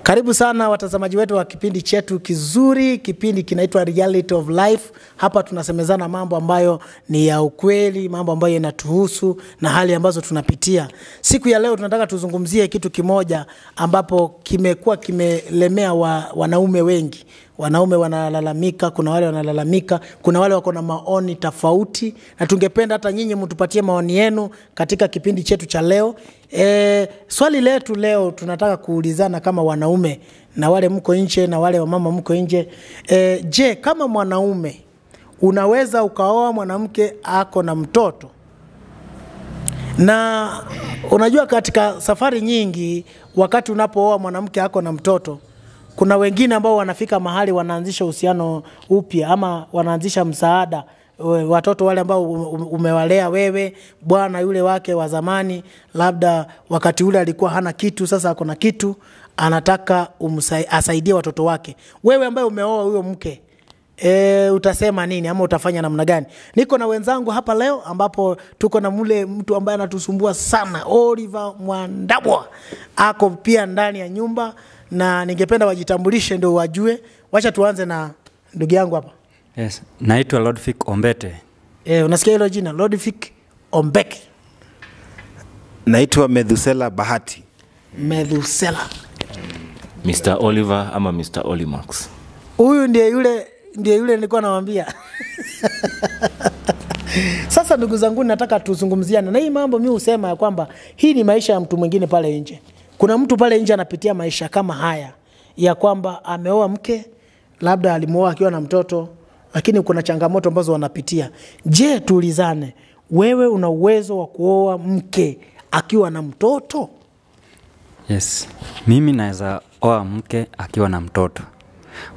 Karibu sana watazamaji wetu wa kipindi chetu kizuri, kipindi kinaitwa Reality of Life. Hapa tunasemezana mambo ambayo ni ya ukweli, mambo ambayo yanatuhusu na hali ambazo tunapitia. Siku ya leo tunataka tuzungumzie kitu kimoja ambapo kimekuwa kimelemea wanaume wengi. Wanaume wanalalamika, kuna wale wanalalamika, kuna wale wako na maoni tofauti, na tungependa hata nyinyi mtupatie maoni yenu katika kipindi chetu cha leo. Swali letu leo tunataka kuulizana kama wanaume, na wale mko nje na wale wamama mko nje. Je, kama mwanaume unaweza ukaoa mwanamke ako na mtoto? Na unajua katika safari nyingi wakati unapooa mwanamke ako na mtoto, kuna wengine ambao wanafika mahali wanaanzisha uhusiano upya ama wanaanzisha msaada. Watoto wale ambao umewalea wewe, bwana yule wake wa zamani, labda wakati ule alikuwa hana kitu, sasa ako na kitu, anataka asaidie watoto wake. Wewe ambaye umeoa huyo mke, utasema nini ama utafanya namna gani? Niko na wenzangu hapa leo ambapo tuko na mule mtu ambaye anatusumbua sana, Oliver Mwandabwa. Ako pia ndani ya nyumba na ningependa wajitambulishe ndio wajue. Wacha tuanze na ndugu yangu hapa. Yes, naitwa Lodfik Ombete. Unasikia hilo jina? Lodfik Ombeke. Naitwa Methusela Bahati. Methusela. Mr. Oliver ama Mr. Olimax. Huyu ndiye yule nilikuwa nawaambia. Sasa ndugu zangu, nataka tuzungumziane na hii mambo. Mimi husema ya kwamba hii ni maisha ya mtu mwingine pale nje. Kuna mtu pale nje anapitia maisha kama haya ya kwamba ameoa mke, labda alimuoa akiwa na mtoto, lakini kuna changamoto ambazo wanapitia. Je, tuulizane, wewe una uwezo wa kuoa mke akiwa na mtoto? Yes, mimi naweza oa mke akiwa na mtoto.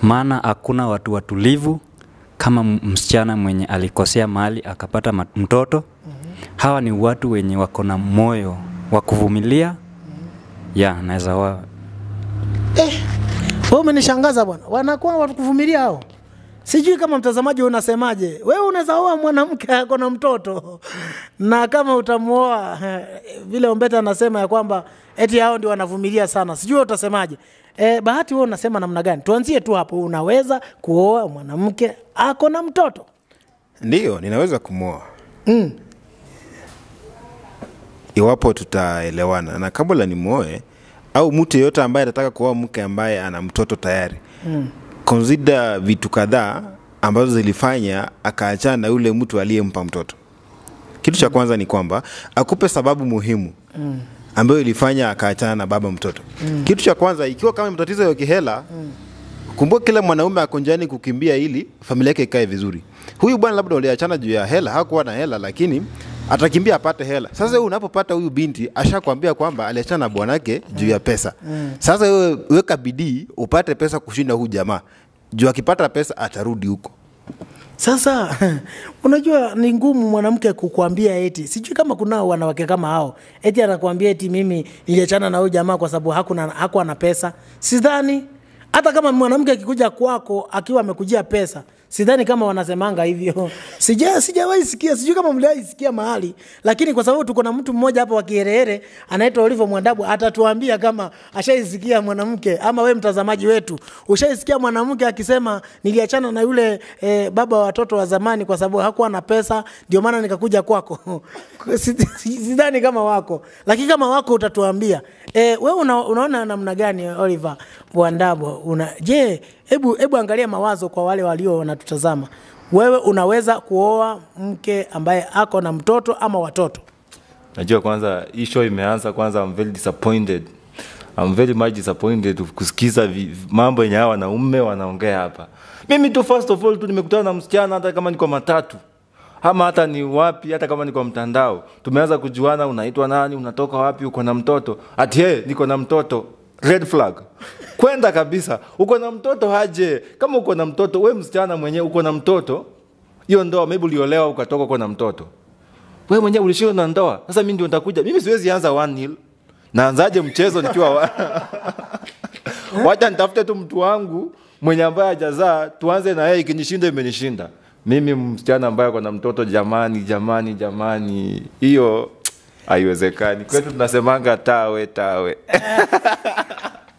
Maana hakuna watu watulivu kama msichana mwenye alikosea mahali akapata mtoto. Hawa ni watu wenye wako na moyo wa kuvumilia. Naweza oa. Wewe umenishangaza bwana. Wanakuwa watu kuvumilia hao. Sijui kama mtazamaji unasemaje. Wewe unaweza oa mwanamke ako na mtoto, na kama utamuoa vile Ombeta anasema ya kwamba eti hao ndio wanavumilia sana. Sijui utasemaje. Bahati wewe unasema namna gani? Tuanzie tu hapo. Unaweza kuoa mwanamke ako na mtoto? Ndio, ninaweza kumuoa. Iwapo tutaelewana. Na kabla nimuoe au mtu yeyote ambaye anataka kuoa mke ambaye ana mtoto tayari, consider vitu kadhaa ambazo zilifanya akaachana na yule mtu aliyempa mtoto. Kitu cha kwanza ni kwamba akupe sababu muhimu ambayo ilifanya akaachana na baba mtoto. Kitu cha kwanza, ikiwa kama mtatizo ya kihela, kumbuka kila mwanaume ako njiani kukimbia ili familia yake ikae vizuri. Huyu bwana labda waliachana juu ya hela, hakuwa na hela lakini atakimbia apate hela. Sasa wewe unapopata huyu binti ashakwambia kwamba aliachana na bwanake juu ya pesa. Sasa wewe weka bidii upate pesa kushinda huyu jamaa. Juu akipata pesa atarudi huko. Sasa unajua ni ngumu mwanamke kukuambia eti, sijui kama kuna wanawake kama hao, eti anakuambia eti mimi niliachana na huyu jamaa kwa sababu hakuwa na pesa. Sidhani hata kama mwanamke akikuja kwako akiwa amekujia pesa, sidhani kama wanasemanga hivyo. Sijawahi sikia, sijui kama mliwahi sikia mahali, lakini kwa sababu tuko na mtu mmoja hapa wa Kiherehere anaitwa Oliver Mwandabwa, atatuambia kama ashaisikia mwanamke, ama wewe mtazamaji wetu ushaisikia mwanamke akisema niliachana na yule baba wa watoto wa zamani kwa sababu hakuwa na pesa ndio maana nikakuja kwako. Sidhani kama wako, lakini kama wako utatuambia. Wewe unaona namna gani Oliver Mwandabwa? Je, hebu angalia mawazo kwa wale walio wanatutazama. Wewe unaweza kuoa mke ambaye ako na mtoto ama watoto? Najua kwanza hii show imeanza, kwanza I'm very disappointed. I'm very much disappointed kusikiza mambo yenye hawa wanaume wanaongea hapa. Mimi tu first of all tu nimekutana na msichana, hata kama niko matatu ama hata ni wapi, hata kama niko mtandao, tumeanza kujuana, unaitwa nani, unatoka wapi, uko na mtoto. Ati niko na mtoto. Red flag. Kwenda kabisa. Uko na mtoto haje. Kama uko na mtoto, wewe msichana mwenyewe uko na mtoto, hiyo ndoa maybe uliolewa ukatoka uko na mtoto. Wewe mwenyewe ulishindwa na ndoa. Sasa mimi ndio nitakuja. Mimi siwezi anza 1-0. Naanzaje mchezo nikiwa wacha nitafute tu mtu wangu mwenye ambaye hajazaa, tuanze na yeye, ikinishinda imenishinda. Mimi msichana ambaye uko na mtoto, jamani. Hiyo haiwezekani. Kwetu tunasemanga tawe.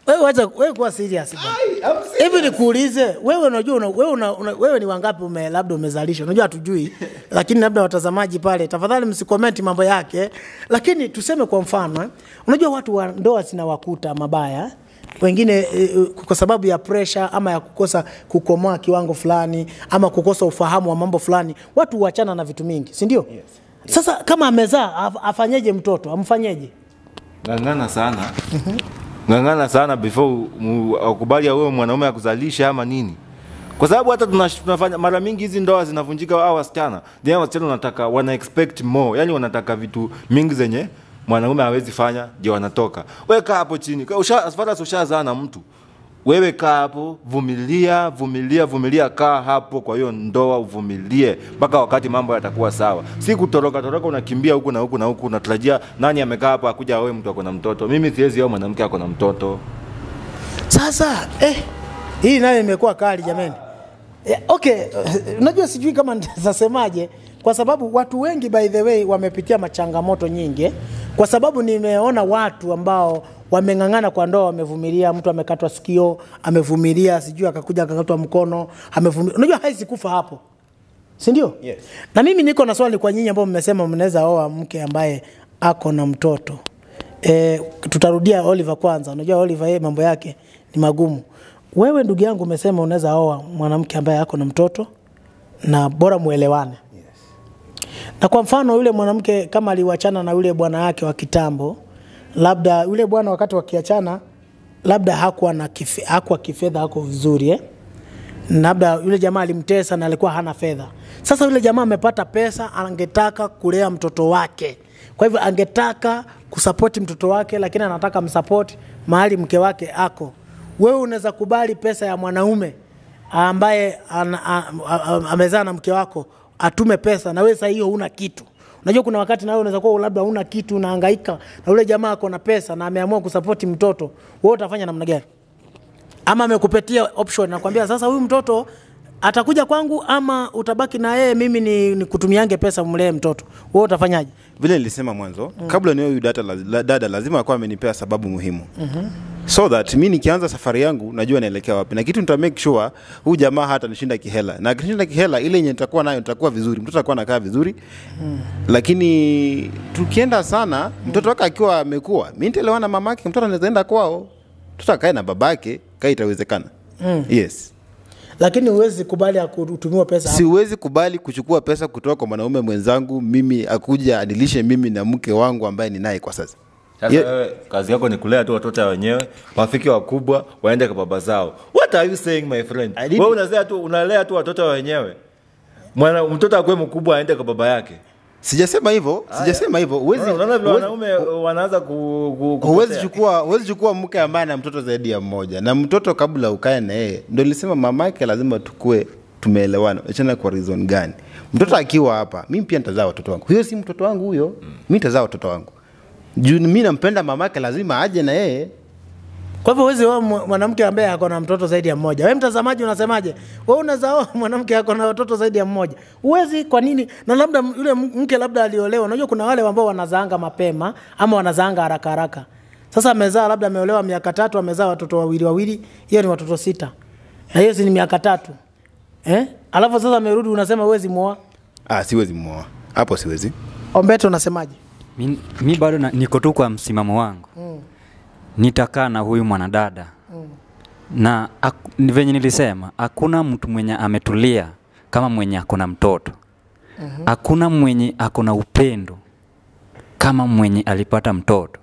Wewe wacha wewe kuwa serious bwana. Hivi nikuulize, wewe unajua wewe ni wangapi labda umezalisha? Unajua hatujui. Lakini labda watazamaji pale, tafadhali msicomment mambo yake. Lakini tuseme kwa mfano, unajua watu wa ndoa zinawakuta mabaya. Wengine kwa sababu ya pressure ama ya kukosa kukomoa kiwango fulani ama kukosa ufahamu wa mambo fulani, watu huachana na vitu mingi, si ndio? Yes. Sasa kama amezaa afanyeje mtoto? Amfanyeje? Ngangana sana. Ngangana sana before ukubali wewe mwanaume akuzalisha ama nini. Kwa sababu hata tunafanya mara mingi hizi ndoa zinavunjika hao wasichana. Ndio wasichana wanataka wana expect more. Yaani wanataka vitu mingi zenye mwanaume hawezi fanya ndio wanatoka. Wewe kaa hapo chini. As far as ushazaa na mtu. Wewe kaa hapo, vumilia kaa hapo kwa hiyo ndoa uvumilie mpaka wakati mambo yatakuwa sawa. Si kutoroka unakimbia huku na huku unatarajia nani amekaa hapo akuja wewe mtu ako na mtoto. Mimi siwezi yao mwanamke ako na mtoto. Sasa hii nayo imekuwa kali jamani. Okay, unajua sijui kama nitasemaje kwa sababu watu wengi by the way wamepitia machangamoto nyingi. Kwa sababu nimeona watu ambao wamengangana kwa ndoa, wamevumilia, mtu amekatwa sikio, amevumilia, sijui akakuja akakatwa mkono, amevumilia. Unajua haizi kufa hapo. Si ndio? Yes. Na mimi niko na swali kwa nyinyi ambao mmesema mnaweza oa mke ambaye ako na mtoto. Tutarudia Oliver kwanza. Unajua Oliver mambo yake ni magumu. Wewe ndugu yangu umesema unaweza oa mwanamke ambaye ako na mtoto na bora muelewane. Yes. Na kwa mfano yule mwanamke kama aliwachana na yule bwana yake wa kitambo, labda yule bwana wakati wakiachana labda hakuwa kifedha hako vizuri labda yule jamaa alimtesa na alikuwa hana fedha. Sasa yule jamaa amepata pesa, angetaka kulea mtoto wake. Kwa hivyo angetaka kusupport mtoto wake, lakini anataka msupport mahali mke wake ako. Wewe unaweza kubali pesa ya mwanaume ambaye amezaa na mke wako atume pesa na wewe sasa hiyo huna kitu? Unajua kuna wakati na wewe unaweza kuwa labda huna kitu, unahangaika na yule jamaa ako na pesa na ameamua kusupport mtoto. Wewe utafanya namna gani? Ama amekupatia option na kwambia sasa huyu mtoto atakuja kwangu ama utabaki na yeye, mimi ni kutumiange pesa mlee mtoto. Wewe utafanyaje? Vile nilisema mwanzo, kabla niwe huyu dada lazima akawa amenipea sababu muhimu. So that mimi nikianza safari yangu najua naelekea wapi. Na kitu nita make sure huyu jamaa hata nishinda kihela. Na akishinda kihela ile yenye nitakuwa nayo nitakuwa vizuri. Mtoto atakuwa anakaa vizuri. Lakini tukienda sana mtoto wake akiwa amekuwa, mimi nitaelewana mamake, mtoto anaweza enda kwao. Mtoto akae na babake, kai itawezekana. Yes. Lakini huwezi kubali kutumiwa pesa hapo. Siwezi kubali kuchukua pesa kutoka kwa mwanaume mwenzangu mimi akuja anilishe mimi na mke wangu ambaye ninaye kwa sasa. Sasa wewe kazi yako ni kulea tu watoto wenyewe, wafiki wakubwa, waende kwa baba zao. What are you saying my friend? Wewe unalea tu watoto wenyewe. Mtoto akwe mkubwa aende kwa baba yake. Sijasema hivyo. Unaona vile wanaume wanaanza huwezi chukua mke ambaye ana mtoto zaidi ya mmoja. Na mtoto kabla ukae na yeye, ndio nilisema mamake lazima tukue tumeelewana. Achana kwa reason gani? Mtoto akiwa hapa, mimi pia nitazaa watoto wangu. Huyo si mtoto wangu huyo. Mimi nitazaa watoto wangu. Juu mimi nampenda mamake lazima aje na yeye. Kwa hivyo huwezi oa mwanamke ambaye ako na mtoto zaidi ya mmoja. Wewe mtazamaji unasemaje? Wewe unaweza oa mwanamke ako na watoto zaidi ya mmoja? Huwezi. Kwa nini? Na labda yule mke labda aliolewa. Unajua kuna wale ambao wanazaanga mapema ama wanazaanga haraka. Sasa amezaa labda ameolewa miaka 3, amezaa watoto wawili, hiyo ni watoto 6. Na hiyo si ni miaka 3. Alafu sasa amerudi unasema huwezi muoa? Siwezi muoa. Hapo siwezi. Ombeto unasemaje? Mimi bado niko tu kwa msimamo wangu. Nitakaa na huyu mwanadada. Na venye nilisema, hakuna mtu mwenye ametulia kama mwenye akona mtoto. Hakuna mwenye akona upendo kama mwenye alipata mtoto.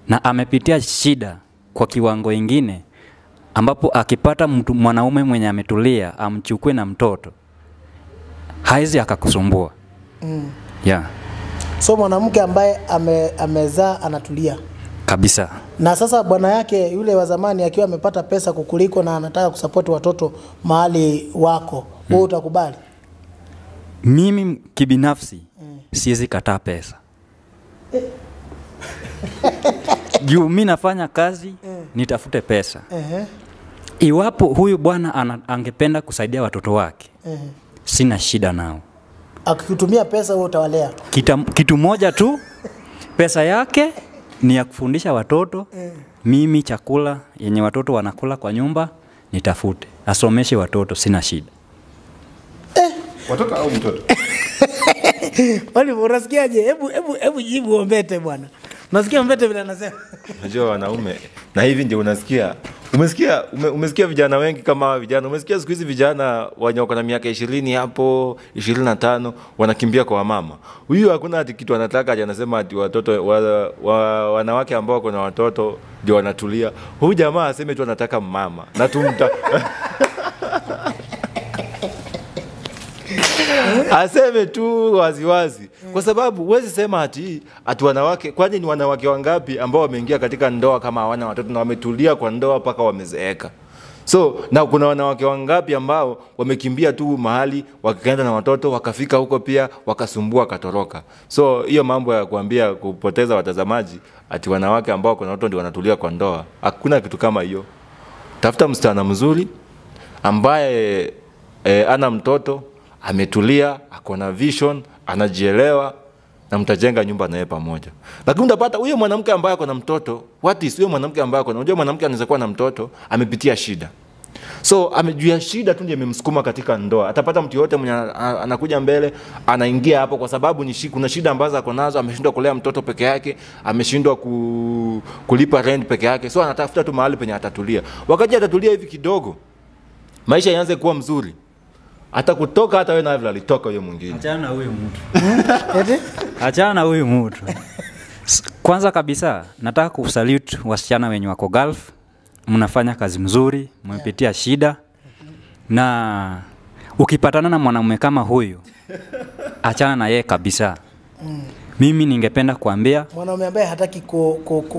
Na amepitia shida kwa kiwango ingine ambapo akipata mwanaume mwenye ametulia amchukue na mtoto, haizi akakusumbua. Yeah. So mwanamke ambaye amezaa anatulia kabisa. Na sasa bwana yake yule wa zamani akiwa amepata pesa kukuliko na anataka kusupport watoto mahali wako, wewe utakubali? Mimi kibinafsi siwezi kataa pesa. Juu mimi nafanya kazi nitafute pesa. Iwapo huyu bwana angependa kusaidia watoto wake, sina shida nao. Akikutumia pesa wewe utawalea. Kitu moja tu, pesa yake ni ya kufundisha watoto mimi chakula yenye watoto wanakula kwa nyumba nitafute, asomeshe watoto, sina shida. Watoto au mtoto? Wali unasikiaje? Hebu jibu Ombete bwana. Unasikia Ombete vile anasema? Unajua wanaume na hivi ndio unasikia. Umesikia vijana wengi kama hawa vijana. Umesikia siku hizi vijana wenye wako na miaka 20 hapo 25 wanakimbia kwa mama. Huyu hakuna ati kitu anataka, anasema ati watoto wanawake ambao wako na watoto ndio wanatulia. Huyu jamaa aseme tu anataka mama. Na tumta aseme tu waziwazi, kwa sababu huwezi sema ati wanawake, kwani ni wanawake wangapi ambao wameingia katika ndoa kama hawana watoto na wametulia kwa ndoa mpaka wamezeeka? So na kuna wanawake wangapi ambao wamekimbia tu mahali wakaenda na watoto wakafika huko pia wakasumbua wakatoroka? So hiyo mambo ya kuambia kupoteza watazamaji ati wanawake ambao kuna watoto ndio wanatulia kwa ndoa, hakuna kitu kama hiyo. Tafuta msichana mzuri ambaye ana mtoto, ametulia, akona vision, anajielewa, na mtajenga nyumba naye pamoja. Lakini utapata huyo mwanamke ambaye ako na mtoto, what is huyo mwanamke ambaye ako na, unajua mwanamke anaweza kuwa na mtoto, amepitia shida. So amejua shida tu ndiye imemsukuma katika ndoa. Atapata mtu yote mwenye anakuja mbele, anaingia hapo kwa sababu ni kuna shida ambazo ako nazo, ameshindwa kulea mtoto peke yake, ameshindwa kulipa rent peke yake. So anatafuta tu mahali penye atatulia. Wakati atatulia hivi kidogo, maisha yaanze kuwa mzuri. Hata kutoka hata wewe na vile alitoka huyo mwingine. Achana na huyo mtu. Achana na huyo mtu. Kwanza kabisa nataka kusalute wasichana wenye wako Gulf. Mnafanya kazi mzuri, mmepitia shida. Na ukipatana na mwanamume kama huyu, achana na yeye kabisa. Mimi ningependa kuambia mwanamume ambaye hataki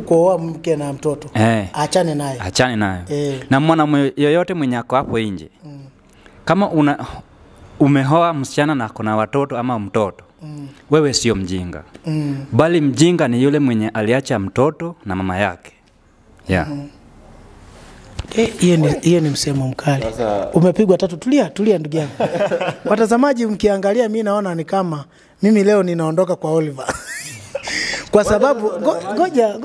kuoa mke na mtoto, achane naye. Achane naye. Na mwanamume yoyote mwenye ako hapo nje, kama umehoa msichana na kuna watoto ama mtoto, wewe sio mjinga. Bali mjinga ni yule aliacha mtoto na mama yake. Yeah. Hiyo ni msemo mkali. Umepigwa tatu. Tulia ndugu yangu. Watazamaji mkiangalia, mimi naona ni kama mimi leo ninaondoka kwa Oliver. Kwa sababu ngoja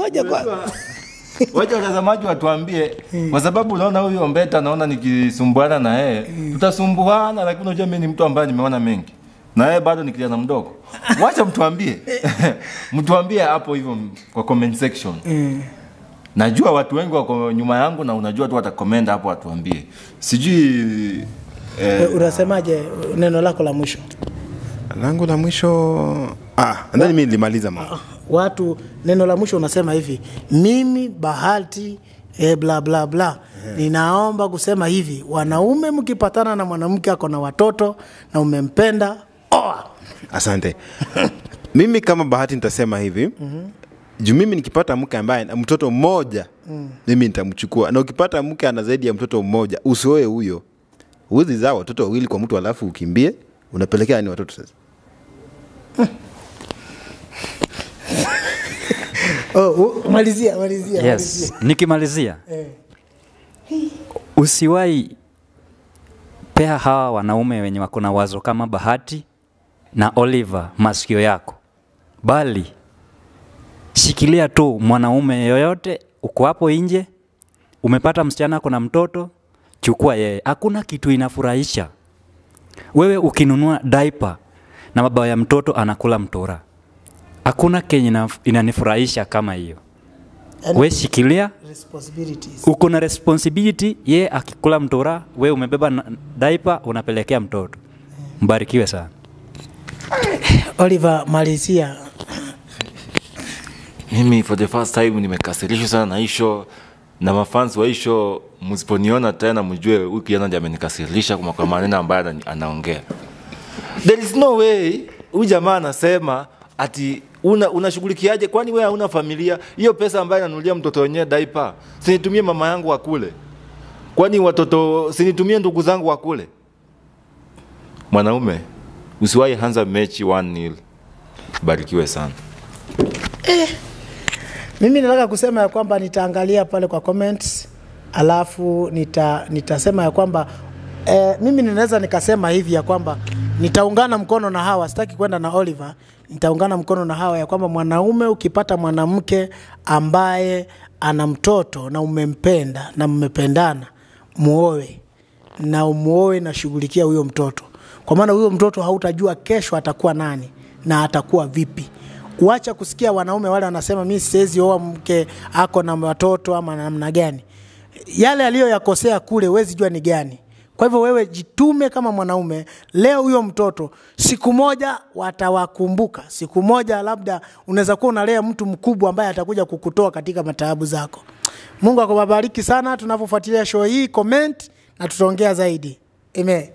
wacha watazamaji watuambie, kwa sababu unaona huyu Ombeta, naona nikisumbuana na yeye tutasumbuana, lakini unajua mimi ni mtu ambaye nimeona mengi na yeye bado ni kijana mdogo. Wacha mtuambie hapo hivyo kwa comment section. Najua watu wengi wako nyuma yangu na unajua tu watakomment hapo watuambie. Sijui unasemaje neno lako la mwisho? Langu la mwisho ndani mimi nilimaliza mama. Watu neno la mwisho unasema hivi, mimi Bahati bla bla bla. Ninaomba kusema hivi, wanaume mkipatana na mwanamke ako na watoto na umempenda, oa. Asante. Mimi kama Bahati nitasema hivi, juu mimi nikipata mke ambaye mtoto mmoja, mimi nitamchukua. Na ukipata mke ana zaidi ya mtoto mmoja, usioe huyo. Uwezi zaa watoto wawili kwa mtu alafu ukimbie, unapelekea ni watoto sasa. Malizia. Yes, nikimalizia. Usiwahi pea hawa wanaume wenye wako na wazo kama Bahati na Oliver masikio yako. Bali shikilia tu mwanaume yoyote uko hapo nje, umepata msichana kuna mtoto, chukua yeye. Hakuna kitu inafurahisha wewe ukinunua diaper na baba ya mtoto anakula mtora. Hakuna kenye inanifurahisha kama hiyo. Wewe shikilia responsibilities. Uko na responsibility, yeye akikula mtora, wewe umebeba diaper unapelekea mtoto. Mbarikiwe sana. Oliver, malizia. Mimi for the first time nimekasirishwa sana na show, na mafans wa show msiponiona tena mjue huyu kijana ndiye amenikasirisha kwa maneno ambayo anaongea. There is no way huyu jamaa anasema ati unashughulikiaje, kwani wewe hauna familia? Hiyo pesa ambayo nanunulia mtoto wenyewe diaper, sinitumie mama yangu akule? Kwani watoto sinitumie ndugu zangu akule? Mwanaume usiwahi anza mechi 1-0. Barikiwe sana. Mimi nataka kusema ya kwamba nitaangalia pale kwa comments, alafu nitasema ya kwamba mimi ninaweza nikasema hivi ya kwamba Nitaungana mkono na Hawa, sitaki kwenda na Oliver. Nitaungana mkono na Hawa ya kwamba mwanaume ukipata mwanamke ambaye ana mtoto na umempenda na mmependana, muoe na umuoe na shughulikia huyo mtoto. Kwa maana huyo mtoto hautajua kesho atakuwa nani na atakuwa vipi. Uacha kusikia wanaume wale wanasema mimi siwezi oa mke ako na watoto ama namna gani. Yale aliyoyakosea kule huwezi jua ni gani. Kwa hivyo wewe jitume kama mwanaume. Leo huyo mtoto siku moja watawakumbuka. Siku moja labda unaweza kuwa unalea mtu mkubwa ambaye atakuja kukutoa katika mataabu zako. Mungu akubariki sana tunapofuatilia show hii. Comment na tutaongea zaidi. Amen.